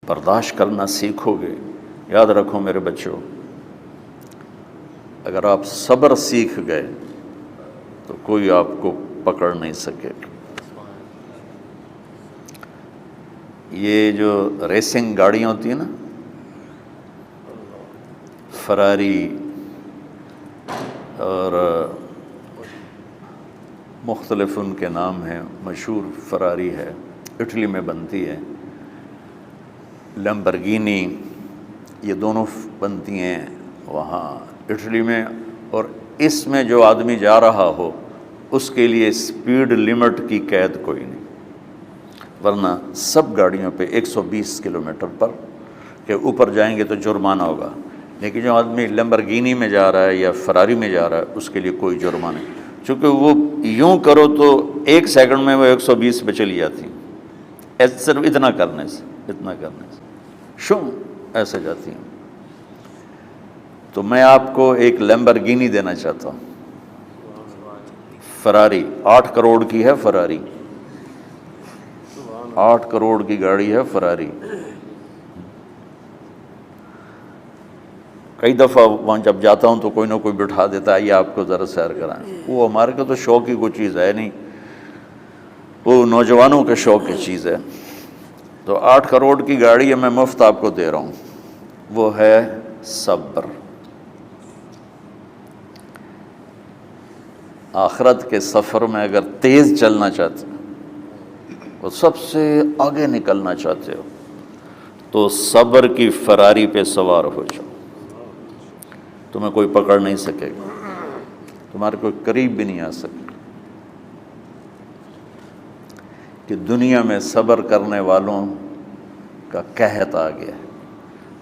برداشت کرنا سیکھو گے. یاد رکھو میرے بچوں، اگر آپ صبر سیکھ گئے تو کوئی آپ کو پکڑ نہیں سکے گا. یہ جو ریسنگ گاڑیاں ہوتی ہیں نا، فراری اور مختلف ان کے نام ہیں، مشہور فراری ہے، اٹلی میں بنتی ہے. لیمبرگینی، یہ دونوں بنتی ہیں وہاں اٹلی میں. اور اس میں جو آدمی جا رہا ہو اس کے لیے سپیڈ لمٹ کی قید کوئی نہیں، ورنہ سب گاڑیوں پہ 120 کلومیٹر پر کے اوپر جائیں گے تو جرمانہ ہوگا. لیکن جو آدمی لیمبرگینی میں جا رہا ہے یا فراری میں جا رہا ہے اس کے لیے کوئی جرمانہ نہیں، چونکہ وہ یوں کرو تو 1 سیکنڈ میں وہ 120 پہ چلی جاتی ہیں، صرف اتنا کرنے سے شوں ایسے جاتی ہیں. تو میں آپ کو ایک لیمبرگینی دینا چاہتا ہوں، فراری 8 کروڑ کی ہے. فراری 8 کروڑ کی گاڑی ہے فراری. کئی دفعہ وہاں جب جاتا ہوں تو کوئی نہ کوئی بٹھا دیتا ہے، یہ آپ کو ذرا سیر کرائیں. وہ ہمارے کو تو شوق کی کوئی چیز ہے نہیں، وہ نوجوانوں کے شوق کی چیز ہے. تو 8 کروڑ کی گاڑی ہے، میں مفت آپ کو دے رہا ہوں. وہ ہے صبر. آخرت کے سفر میں اگر تیز چلنا چاہتے ہو، سب سے آگے نکلنا چاہتے ہو، تو صبر کی فراری پہ سوار ہو جاؤ. تمہیں کوئی پکڑ نہیں سکے گا، تمہارے کوئی قریب بھی نہیں آ سکے. کہ دنیا میں صبر کرنے والوں کا قحط آ گیا ہے.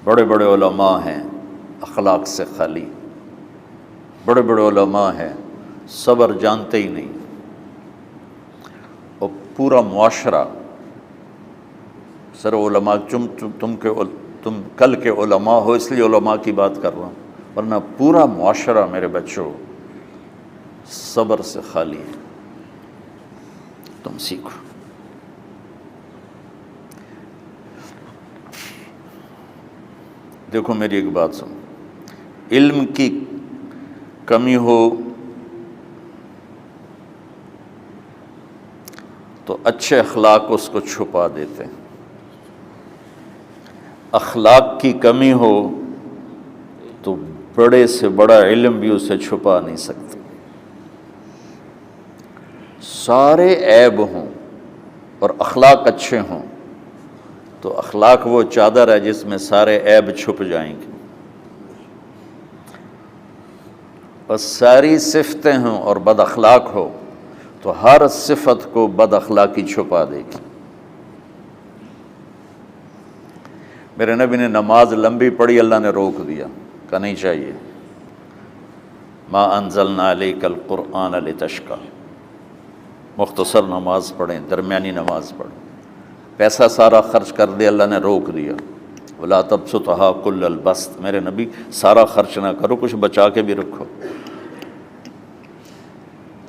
بڑے بڑے علماء ہیں اخلاق سے خالی، بڑے بڑے علماء ہیں صبر جانتے ہی نہیں. اور پورا معاشرہ سر علماء، تم کل کے علماء ہو اس لیے علماء کی بات کر رہا ہوں، ورنہ پورا معاشرہ میرے بچوں صبر سے خالی ہے. تم سیکھو. دیکھو میری ایک بات سنو، علم کی کمی ہو تو اچھے اخلاق اس کو چھپا دیتے ہیں. اخلاق کی کمی ہو تو بڑے سے بڑا علم بھی اسے چھپا نہیں سکتے. سارے عیب ہوں اور اخلاق اچھے ہوں تو اخلاق وہ چادر ہے جس میں سارے عیب چھپ جائیں گے. بس ساری صفتیں ہوں اور بد اخلاق ہو تو ہر صفت کو بد اخلاقی چھپا دے گی. میرے نبی نے نماز لمبی پڑھی، اللہ نے روک دیا، کہا نہیں چاہیے. ما انزلنا علیک القرآن لتشقی، مختصر نماز پڑھیں، درمیانی نماز پڑھیں. پیسہ سارا خرچ کر دے، اللہ نے روک دیا. ولا تبسطها کل البسط، میرے نبی سارا خرچ نہ کرو، کچھ بچا کے بھی رکھو.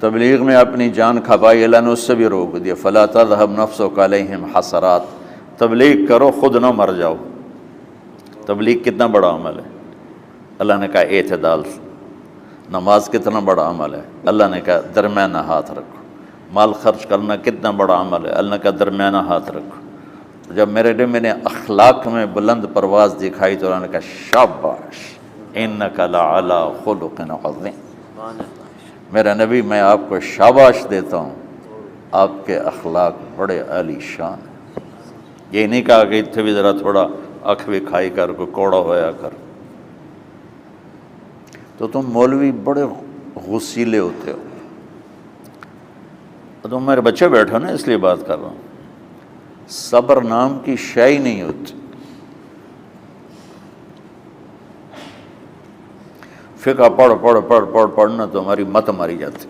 تبلیغ میں اپنی جان کھپائی، اللہ نے اس سے بھی روک دیا. فلا تذهب نفسك علیہم حسرات، تبلیغ کرو خود نہ مر جاؤ. تبلیغ کتنا بڑا عمل ہے، اللہ نے کہا اعتدال. نماز کتنا بڑا عمل ہے، اللہ نے کہا درمیانہ ہاتھ رکھو. مال خرچ کرنا کتنا بڑا عمل ہے، اللہ نے کہا درمیانہ ہاتھ رکھو. جب میرے نے میں نے اخلاق میں بلند پرواز دکھائی تو اللہ نے کہا شاباش انک لعلی خلق عظیم. میرا نبی میں آپ کو شاباش دیتا ہوں، آپ کے اخلاق بڑے عالی شان ہیں. یہ نہیں کہا کہ اتنے بھی ذرا تھوڑا اکھ بھی کھائی کر، کوئی کوڑا ہویا کر. تو تم مولوی بڑے غسیلے ہوتے ہو. تم میرے بچے بیٹھو نا، اس لیے بات کر رہا ہوں. صبر نام کی شے ہی نہیں ہوتی. فقہ پڑھنا تو ہماری مت ماری جاتی.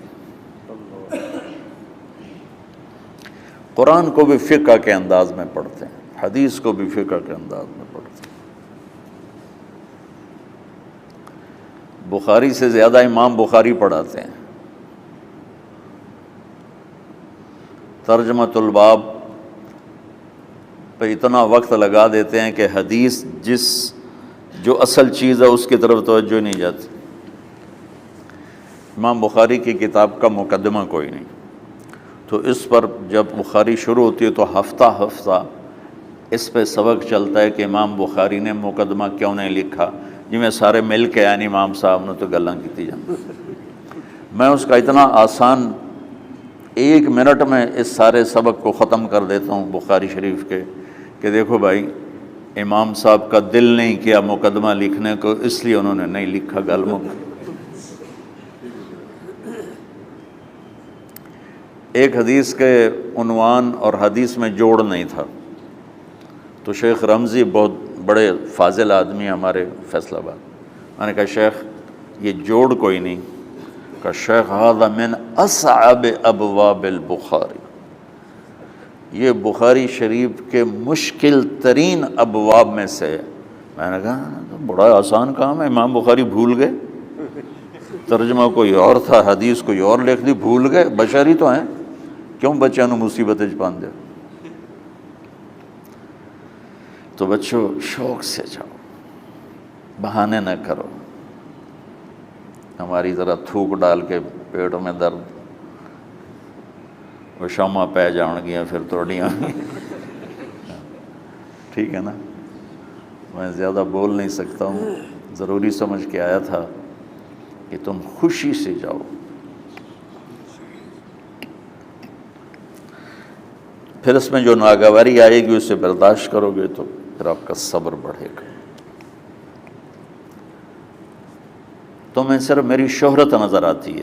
قرآن کو بھی فقہ کے انداز میں پڑھتے ہیں، حدیث کو بھی فقہ کے انداز میں پڑھتے ہیں. بخاری سے زیادہ امام بخاری پڑھاتے ہیں. ترجمۃ الباب پہ اتنا وقت لگا دیتے ہیں کہ حدیث جو اصل چیز ہے اس کی طرف توجہ نہیں جاتی۔ امام بخاری کی کتاب کا مقدمہ کوئی نہیں، تو اس پر جب بخاری شروع ہوتی ہے تو ہفتہ ہفتہ اس پہ سبق چلتا ہے کہ امام بخاری نے مقدمہ کیوں نہیں لکھا، جی میں سارے مل کے یعنی امام صاحب نے تو گلاں کی جان۔ میں اس کا اتنا آسان 1 منٹ میں اس سارے سبق کو ختم کر دیتا ہوں بخاری شریف کے، کہ دیکھو بھائی امام صاحب کا دل نہیں کیا مقدمہ لکھنے کو، اس لیے انہوں نے نہیں لکھا، گل مک۔ ایک حدیث کے عنوان اور حدیث میں جوڑ نہیں تھا، تو شیخ رمزی بہت بڑے فاضل آدمی ہمارے فیصل آباد، میں نے کہا شیخ یہ جوڑ کوئی نہیں، کہا شیخ ھذا من اصعب ابواب البخاری، یہ بخاری شریف کے مشکل ترین ابواب میں سے ہے۔ میں نے کہا بڑا آسان کام ہے، امام بخاری بھول گئے، ترجمہ کوئی اور تھا، حدیث کوئی اور لکھ دی، بھول گئے، بشری تو ہیں، کیوں بچوں نو مصیبت وچ پان دے۔ تو بچوں شوق سے جاؤ، بہانے نہ کرو، ہماری ذرا تھوک ڈال کے پیٹوں میں درد، وہ شامہ پہ جان گیا پھر توڑیاں، ٹھیک ہے نا۔ میں زیادہ بول نہیں سکتا ہوں، ضروری سمجھ کے آیا تھا کہ تم خوشی سے جاؤ۔ پھر اس میں جو ناگواری آئے گی اسے برداشت کرو گے تو پھر آپ کا صبر بڑھے گا۔ تمہیں صرف میری شہرت نظر آتی ہے،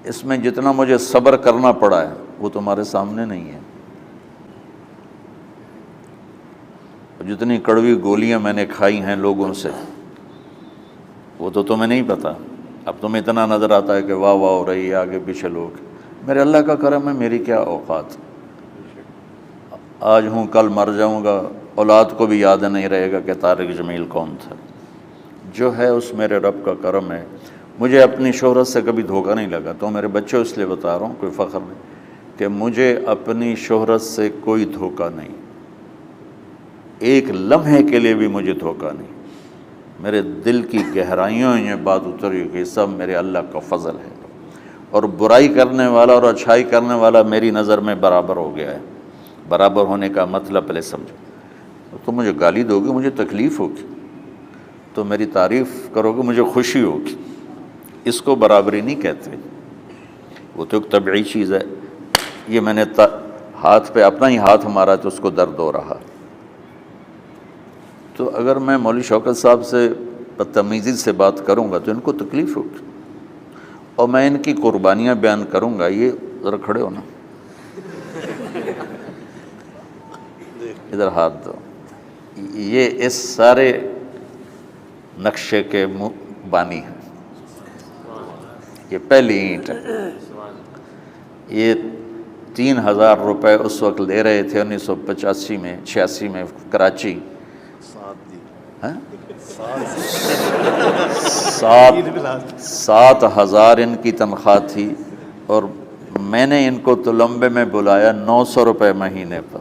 اس میں جتنا مجھے صبر کرنا پڑا ہے وہ تمہارے سامنے نہیں ہے، جتنی کڑوی گولیاں میں نے کھائی ہیں لوگوں سے وہ تو تمہیں نہیں پتہ۔ اب تمہیں اتنا نظر آتا ہے کہ واہ واہ ہو رہی ہے آگے پیچھے لوگ، میرے اللہ کا کرم ہے، میری کیا اوقات، آج ہوں کل مر جاؤں گا، اولاد کو بھی یاد نہیں رہے گا کہ طارق جمیل کون تھا۔ جو ہے اس میرے رب کا کرم ہے، مجھے اپنی شہرت سے کبھی دھوکہ نہیں لگا، تو میرے بچوں اس لیے بتا رہا ہوں، کوئی فخر نہیں، کہ مجھے اپنی شہرت سے کوئی دھوکہ نہیں، ایک لمحے کے لیے بھی مجھے دھوکہ نہیں، میرے دل کی گہرائیوں یہ بات اتری کہ سب میرے اللہ کا فضل ہے، اور برائی کرنے والا اور اچھائی کرنے والا میری نظر میں برابر ہو گیا ہے۔ برابر ہونے کا مطلب پہلے سمجھو، تو مجھے گالی دو گے مجھے تکلیف ہوگی، تو میری تعریف کرو گے مجھے خوشی ہوگی، اس کو برابری نہیں کہتے، وہ تو ایک طبعی چیز ہے۔ یہ میں نے ہاتھ پہ اپنا ہی ہاتھ مارا تو اس کو درد ہو رہا، تو اگر میں مولوی شوکت صاحب سے بدتمیزی سے بات کروں گا تو ان کو تکلیف ہوگی، اور میں ان کی قربانیاں بیان کروں گا۔ یہ ذرا کھڑے ہو نا، ادھر ہاتھ دو، یہ اس سارے نقشے کے بانی ہیں، یہ پہلی اینٹ ہے، یہ 3000 روپے اس وقت لے رہے تھے 1985 میں 86 میں کراچی، 7,000 ان کی تنخواہ تھی، اور میں نے ان کو تلمبے میں بلایا 900 روپے مہینے پر۔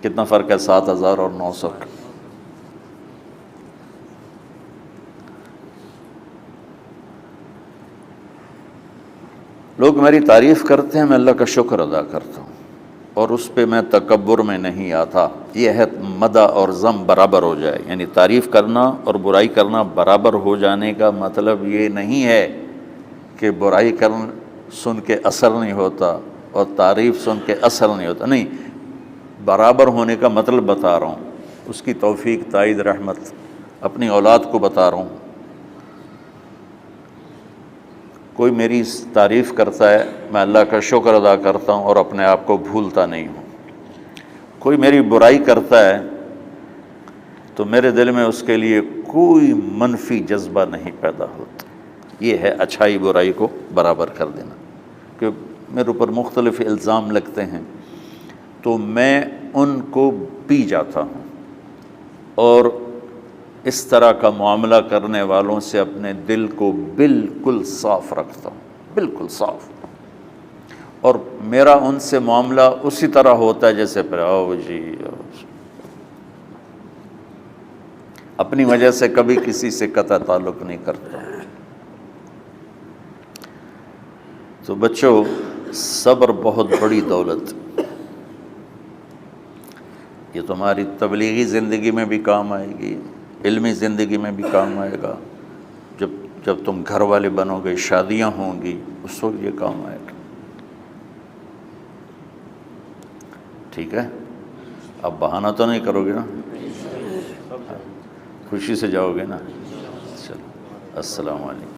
کتنا فرق ہے 7,000 اور 900 کا؟ لوگ میری تعریف کرتے ہیں، میں اللہ کا شکر ادا کرتا ہوں، اور اس پہ میں تکبر میں نہیں آتا۔ یہ ہے مدح اور ذم برابر ہو جائے، یعنی تعریف کرنا اور برائی کرنا برابر ہو جانے کا مطلب یہ نہیں ہے کہ برائی سن کے اثر نہیں ہوتا اور تعریف سن کے اثر نہیں ہوتا، نہیں، برابر ہونے کا مطلب بتا رہا ہوں، اس کی توفیق، تائید، رحمت اپنی اولاد کو بتا رہا ہوں۔ کوئی میری تعریف کرتا ہے میں اللہ کا شکر ادا کرتا ہوں اور اپنے آپ کو بھولتا نہیں ہوں، کوئی میری برائی کرتا ہے تو میرے دل میں اس کے لیے کوئی منفی جذبہ نہیں پیدا ہوتا۔ یہ ہے اچھائی برائی کو برابر کر دینا، کہ میرے اوپر مختلف الزام لگتے ہیں تو میں ان کو پی جاتا ہوں، اور اس طرح کا معاملہ کرنے والوں سے اپنے دل کو بالکل صاف رکھتا ہوں، بالکل صاف، اور میرا ان سے معاملہ اسی طرح ہوتا ہے جیسے پھر آؤ جی اپنی وجہ سے کبھی کسی سے قطع تعلق نہیں کرتا۔ تو بچوں، صبر بہت بڑی دولت، یہ تمہاری تبلیغی زندگی میں بھی کام آئے گی، علمی زندگی میں بھی کام آئے گا، جب تم گھر والے بنو گے، شادیاں ہوں گی، اس وقت یہ کام آئے گا۔ ٹھیک ہے، اب بہانہ تو نہیں کرو گے نا، خوشی سے جاؤ گے نا؟ چلو، السلام علیکم۔